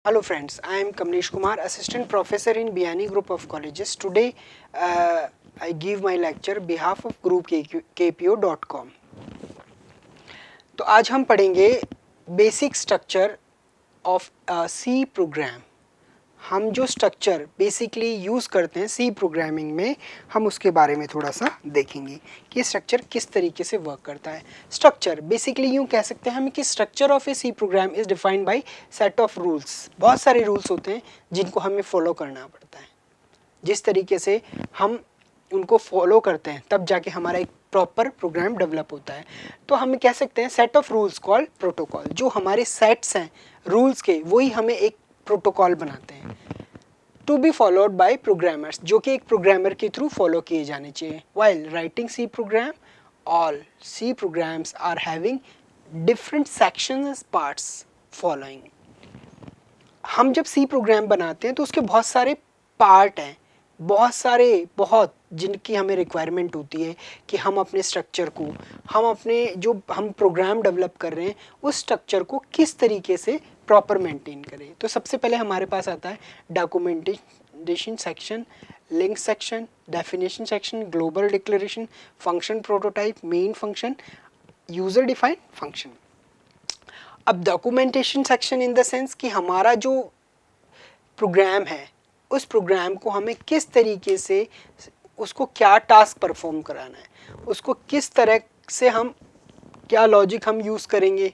Hello friends, I am Kamlesh Kumar, Assistant Professor in Biani Group of Colleges. Today I give my lecture behalf of Group KPO.com. तो आज हम पढ़ेंगे basic structure of C program. हम जो structure basically use करते हैं सी programming में, हम उसके बारे में थोड़ा सा देखेंगे कि स्ट्रक्चर किस तरीके से वर्क करता है। स्ट्रक्चर बेसिकली यूँ कह सकते हैं हम कि structure of a C program is defined by set of rules. बहुत सारे रूल्स होते हैं जिनको हमें फॉलो करना पड़ता है। जिस तरीके से हम उनको फॉलो करते हैं तब जाके हमारा एक प्रॉपर प्रोग्राम डेवलप होता है। तो हम कह सकते हैं set of rules called protocol. जो हमारे सेट्स हैं रूल्स के, वही हमें एक प्रोटोकॉल बनाते हैं to be followed by programmers, जो कि एक प्रोग्रामर के थ्रू फॉलो किए जाने चाहिए। While writing C program, all C programs are having different sections parts following. हम जब सी प्रोग्राम बनाते हैं तो उसके बहुत सारे पार्ट हैं, बहुत जिनकी हमें रिक्वायरमेंट होती है कि हम अपने स्ट्रक्चर को, हम अपने जो हम प्रोग्राम डेवलप कर रहे हैं उस स्ट्रक्चर को किस तरीके से प्रॉपर मेंटेन करें। तो सबसे पहले हमारे पास आता है documentation section, link section, definition section, global declaration, function prototype, main function, user defined function. अब documentation section in the sense कि हमारा जो प्रोग्राम है उस प्रोग्राम को हमें किस तरीके से, उसको क्या टास्क परफॉर्म कराना है, उसको किस तरह से हम, क्या लॉजिक हम यूज़ करेंगे,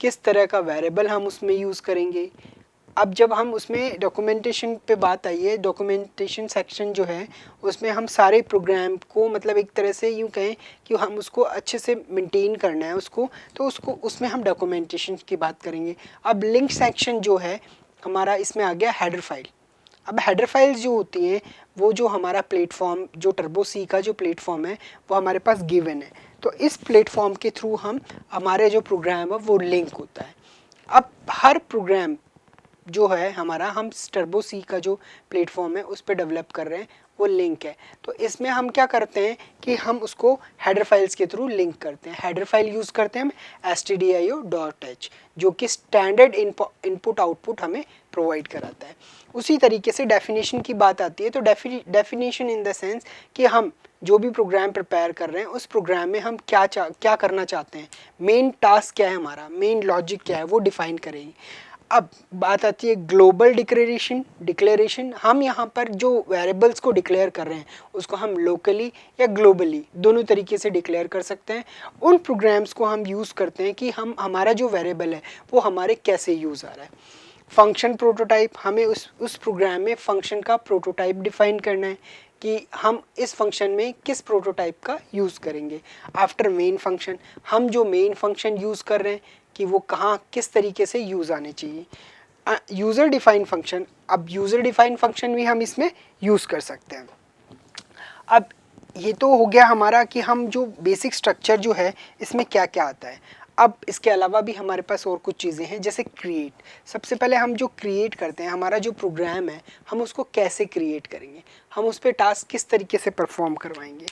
किस तरह का वेरिएबल हम उसमें यूज़ करेंगे। अब जब हम उसमें डॉक्यूमेंटेशन पे बात आई है, डॉक्यूमेंटेशन सेक्शन जो है उसमें हम सारे प्रोग्राम को, मतलब एक तरह से यूँ कहें कि हम उसको अच्छे से मेंटेन करना है उसको, तो उसको उसमें हम डॉक्यूमेंटेशन की बात करेंगे। अब लिंक सेक्शन जो है हमारा, इसमें आ गया हेडर फाइल। अब हेडर फाइल्स जो होती हैं वो जो हमारा प्लेटफॉर्म, जो टर्बो सी का जो प्लेटफॉर्म है वो हमारे पास गिवन है। तो इस प्लेटफॉर्म के थ्रू हम, हमारे जो प्रोग्राम है वो लिंक होता है। अब हर प्रोग्राम जो है हमारा, हम टर्बो सी का जो प्लेटफॉर्म है उस पर डेवलप कर रहे हैं, वो लिंक है। तो इसमें हम क्या करते हैं कि हम उसको हेडर फाइल्स के थ्रू लिंक करते हैं। हेडर फाइल यूज़ करते हैं हम stdio.h, जो कि स्टैंडर्ड इनपुट आउटपुट हमें प्रोवाइड कराता है। उसी तरीके से डेफिनेशन की बात आती है। तो डेफिनेशन इन द सेंस कि हम जो भी प्रोग्राम प्रिपेयर कर रहे हैं उस प्रोग्राम में हम क्या करना चाहते हैं, मेन टास्क क्या है हमारा, मेन लॉजिक क्या है, वो डिफाइन करेंगे। अब बात आती है ग्लोबल डिक्लेरेशन। हम यहाँ पर जो वेरिएबल्स को डिक्लेयर कर रहे हैं उसको हम लोकली या ग्लोबली दोनों तरीके से डिक्लेयर कर सकते हैं। उन प्रोग्राम्स को हम यूज़ करते हैं कि हम, हमारा जो वेरिएबल है वो हमारे कैसे यूज़ आ रहा है। फंक्शन प्रोटोटाइप, हमें उस प्रोग्राम में फंक्शन का प्रोटोटाइप डिफाइन करना है कि हम इस फंक्शन में किस प्रोटोटाइप का यूज़ करेंगे। आफ्टर मेन फंक्शन, हम जो मेन फंक्शन यूज़ कर रहे हैं कि वो कहाँ किस तरीके से यूज़ आने चाहिए। यूज़र डिफाइंड फंक्शन, अब यूज़र डिफाइंड फंक्शन भी हम इसमें यूज़ कर सकते हैं। अब ये तो हो गया हमारा कि हम जो बेसिक स्ट्रक्चर जो है इसमें क्या क्या आता है। अब इसके अलावा भी हमारे पास और कुछ चीज़ें हैं, जैसे क्रिएट। सबसे पहले हम जो क्रिएट करते हैं, हमारा जो प्रोग्राम है हम उसको कैसे क्रिएट करेंगे, हम उस पर टास्क किस तरीके से परफॉर्म करवाएंगे,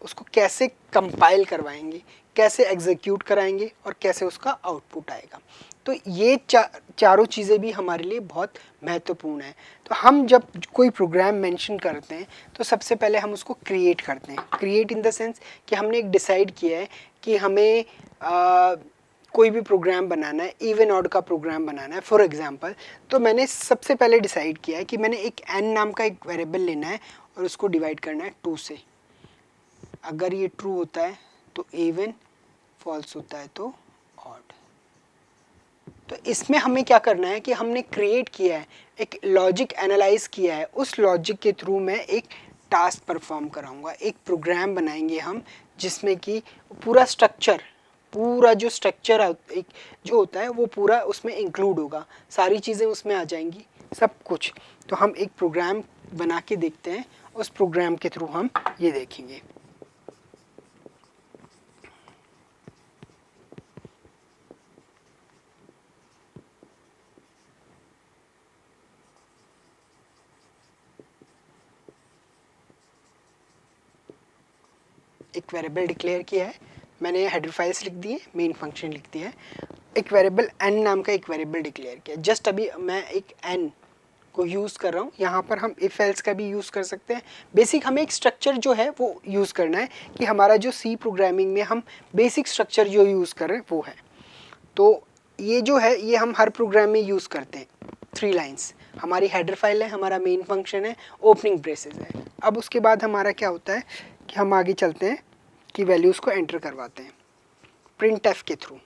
उसको कैसे कंपाइल करवाएंगे, कैसे एग्जीक्यूट कराएंगे और कैसे उसका आउटपुट आएगा। तो ये चारों चीज़ें भी हमारे लिए बहुत महत्वपूर्ण है। तो हम जब कोई प्रोग्राम मेंशन करते हैं तो सबसे पहले हम उसको क्रिएट करते हैं। क्रिएट इन द सेंस कि हमने एक डिसाइड किया है कि हमें कोई भी प्रोग्राम बनाना है, इवन ऑड का प्रोग्राम बनाना है फॉर एग्जांपल। तो मैंने सबसे पहले डिसाइड किया है कि मैंने एक n नाम का एक वेरिएबल लेना है और उसको डिवाइड करना है 2 से। अगर ये ट्रू होता है तो इवन, फॉल्स होता है तो ऑड। तो इसमें हमें क्या करना है कि हमने क्रिएट किया है, एक लॉजिक एनालाइज किया है, उस लॉजिक के थ्रू मैं एक टास्क परफॉर्म कराऊंगा। एक प्रोग्राम बनाएंगे हम जिसमें कि पूरा स्ट्रक्चर, पूरा जो स्ट्रक्चर एक जो होता है वो पूरा उसमें इंक्लूड होगा, सारी चीज़ें उसमें आ जाएंगी, सब कुछ। तो हम एक प्रोग्राम बना के देखते हैं, उस प्रोग्राम के थ्रू हम ये देखेंगे। एक वेरिएबल डिक्लेयर किया है मैंने, हेडर फाइल्स लिख दी है, मेन फंक्शन लिख दिया है। एक वेरिएबल n नाम का एक वेरिएबल डिक्लेयर किया। जस्ट अभी मैं एक n को यूज़ कर रहा हूँ। यहाँ पर हम इफ एल्स का भी यूज़ कर सकते हैं। बेसिक हमें एक स्ट्रक्चर जो है वो यूज़ करना है कि हमारा जो सी प्रोग्रामिंग में हम बेसिक स्ट्रक्चर जो यूज़ कर रहे हैं वो है। तो ये जो है ये हम हर प्रोग्राम में यूज़ करते हैं। 3 लाइन्स, हमारी हेडर फाइल है, हमारा मेन फंक्शन है, ओपनिंग ब्रेसेस है। अब उसके बाद हमारा क्या होता है कि हम आगे चलते हैं कि वैल्यूज़ को एंटर करवाते हैं प्रिंटफ के थ्रू।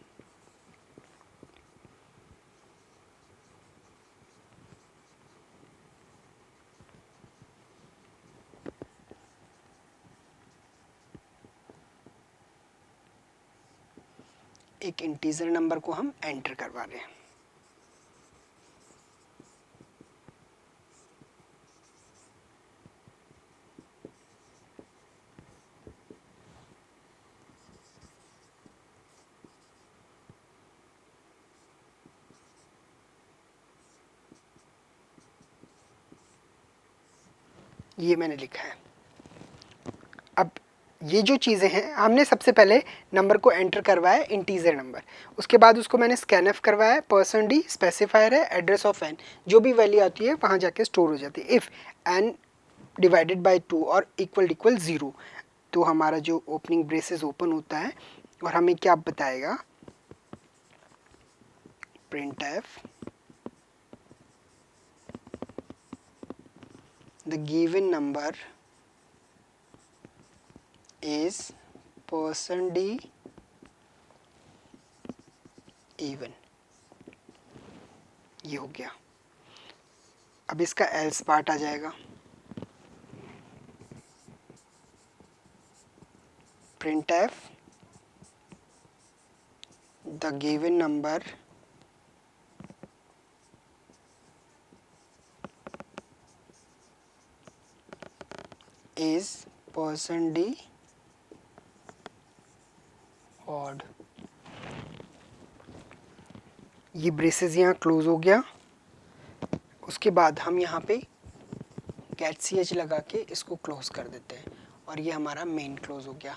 एक इंटीजर नंबर को हम एंटर करवा रहे हैं। ये मैंने लिखा है। अब ये जो चीज़ें हैं, हमने सबसे पहले नंबर को एंटर करवाया इंटीजर नंबर, उसके बाद उसको मैंने स्कैनफ करवाया, %d स्पेसिफायर है, एड्रेस ऑफ n, जो भी वैल्यू आती है वहाँ जाके स्टोर हो जाती है। इफ़ n डिवाइडेड बाय 2 और इक्वल 0, तो हमारा जो ओपनिंग ब्रेसेस ओपन होता है और हमें क्या बताएगा, printf the given number is %d even। ये हो गया। अब इसका एल्स पार्ट आ जाएगा, printf the given number is %d odd। ये ब्रेसेस यहाँ क्लोज हो गया। उसके बाद हम यहाँ पे गेट ch लगा के इसको क्लोज कर देते हैं और ये हमारा मेन क्लोज हो गया।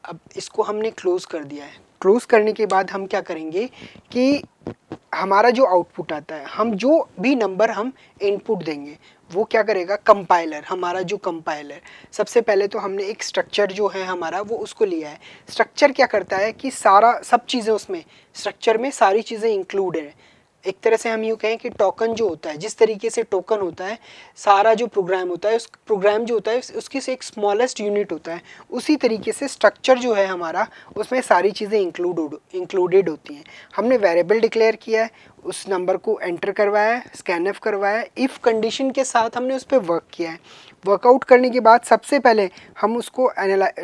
अब इसको हमने क्लोज कर दिया है। क्लोज करने के बाद हम क्या करेंगे कि हमारा जो आउटपुट आता है, हम जो भी नंबर हम इनपुट देंगे वो क्या करेगा, कंपाइलर, हमारा जो कंपाइलर, सबसे पहले तो हमने एक स्ट्रक्चर जो है हमारा वो उसको लिया है। स्ट्रक्चर क्या करता है कि सारा सब चीज़ें उसमें स्ट्रक्चर में सारी चीज़ें इंक्लूड हैं। एक तरह से हम यूँ कहें कि टोकन जो होता है, जिस तरीके से टोकन होता है, सारा जो प्रोग्राम होता है, उस प्रोग्राम जो होता है उसकी से एक स्मॉलेस्ट यूनिट होता है, उसी तरीके से स्ट्रक्चर जो है हमारा उसमें सारी चीज़ें इंक्लूडेड होती हैं। हमने वेरिएबल डिक्लेयर किया है, उस नंबर को एंटर करवाया है, स्कैनफ करवाया है, इफ़ कंडीशन के साथ हमने उस पर वर्क किया है। वर्कआउट करने के बाद सबसे पहले हम उसको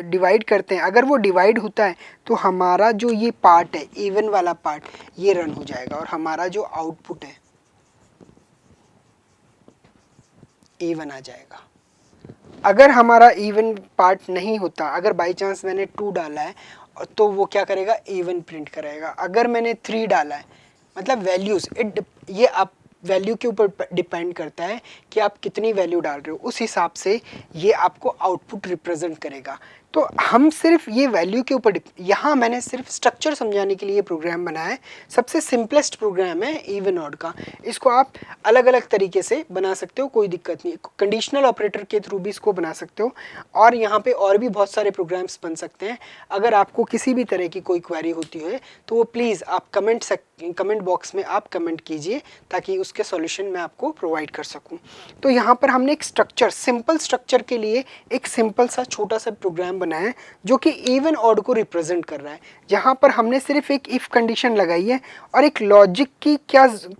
डिवाइड करते हैं। अगर वो डिवाइड होता है तो हमारा जो ये पार्ट है, इवन वाला पार्ट, ये रन हो जाएगा और हमारा जो आउटपुट है इवन आ जाएगा। अगर हमारा इवन पार्ट नहीं होता, अगर बाई चांस मैंने 2 डाला है तो वो क्या करेगा, इवन प्रिंट करेगा। अगर मैंने 3 डाला है, मतलब वैल्यूज़, ये आप वैल्यू के ऊपर डिपेंड करता है कि आप कितनी वैल्यू डाल रहे हो, उस हिसाब से ये आपको आउटपुट रिप्रेजेंट करेगा। तो हम सिर्फ ये वैल्यू के ऊपर, यहाँ मैंने सिर्फ स्ट्रक्चर समझाने के लिए प्रोग्राम बनाया है। सबसे सिंपलेस्ट प्रोग्राम है इवन ऑड का। इसको आप अलग अलग तरीके से बना सकते हो, कोई दिक्कत नहीं। कंडीशनल ऑपरेटर के थ्रू भी इसको बना सकते हो और यहाँ पे और भी बहुत सारे प्रोग्राम्स बन सकते हैं। अगर आपको किसी भी तरह की कोई क्वेरी होती है तो वो प्लीज़ आप कमेंट बॉक्स में आप कमेंट कीजिए ताकि उसके सॉल्यूशन मैं आपको प्रोवाइड कर सकूं। तो यहाँ पर हमने एक स्ट्रक्चर, सिंपल स्ट्रक्चर के लिए एक सिंपल सा छोटा सा प्रोग्राम बनाया है जो कि इवन ऑड को रिप्रेजेंट कर रहा है। जहाँ पर हमने सिर्फ एक इफ़ कंडीशन लगाई है और एक लॉजिक की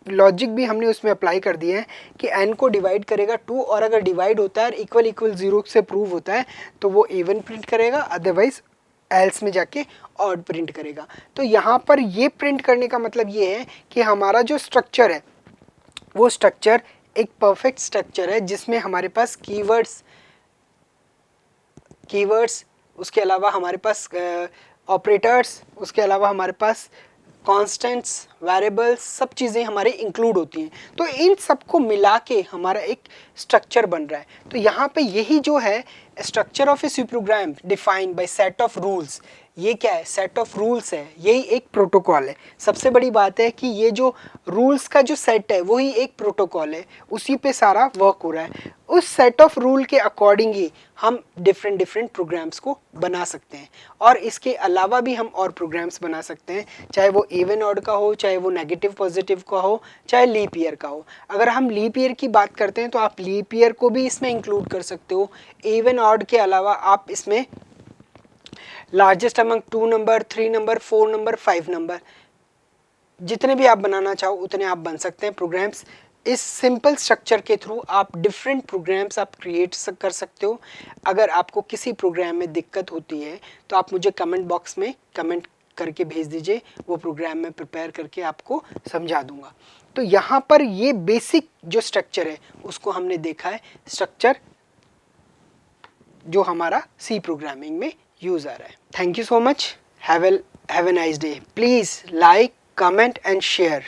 लॉजिक भी हमने उसमें अप्लाई कर दिया है कि n को डिवाइड करेगा 2 और अगर डिवाइड होता है इक्वल 0 से प्रूव होता है तो वो इवन प्रिंट करेगा, अदरवाइज एल्स में जाके ऑड प्रिंट करेगा। तो यहाँ पर ये प्रिंट करने का मतलब ये है कि हमारा जो स्ट्रक्चर है वो स्ट्रक्चर एक परफेक्ट स्ट्रक्चर है जिसमें हमारे पास कीवर्ड्स, उसके अलावा हमारे पास ऑपरेटर्स, उसके अलावा हमारे पास कॉन्स्टेंट्स, वेरिएबल्स, सब चीज़ें हमारे इंक्लूड होती हैं। तो इन सबको मिला के हमारा एक स्ट्रक्चर बन रहा है। तो यहाँ पे यही जो है structure of a C program defined by set of rules, ये क्या है, सेट ऑफ रूल्स है, यही एक प्रोटोकॉल है। सबसे बड़ी बात है कि ये जो रूल्स का जो सेट है वही एक प्रोटोकॉल है, उसी पे सारा वर्क हो रहा है। उस सेट ऑफ रूल के अकॉर्डिंग ही हम डिफरेंट डिफरेंट प्रोग्राम्स को बना सकते हैं, और इसके अलावा भी हम और प्रोग्राम्स बना सकते हैं, चाहे वो इवन ऑड का हो, चाहे वो नेगेटिव पॉजिटिव का हो, चाहे लीप ईयर का हो। अगर हम लीप ईयर की बात करते हैं तो आप लीप ईयर को भी इसमें इंक्लूड कर सकते हो। इवन ऑड के अलावा आप इसमें largest among 2 number, 3 number, 4 number, 5 number, जितने भी आप बनाना चाहो उतने आप बन सकते हैं प्रोग्राम्स। इस सिंपल स्ट्रक्चर के थ्रू आप डिफरेंट प्रोग्राम्स आप क्रिएट कर सकते हो। अगर आपको किसी प्रोग्राम में दिक्कत होती है तो आप मुझे कमेंट बॉक्स में कमेंट करके भेज दीजिए, वो प्रोग्राम मैं प्रिपेयर करके आपको समझा दूंगा। तो यहाँ पर ये बेसिक जो स्ट्रक्चर है उसको हमने देखा है, स्ट्रक्चर जो हमारा सी प्रोग्रामिंग में यूज आ रहा है। Thank you so much, have a nice day. Please like, comment and share.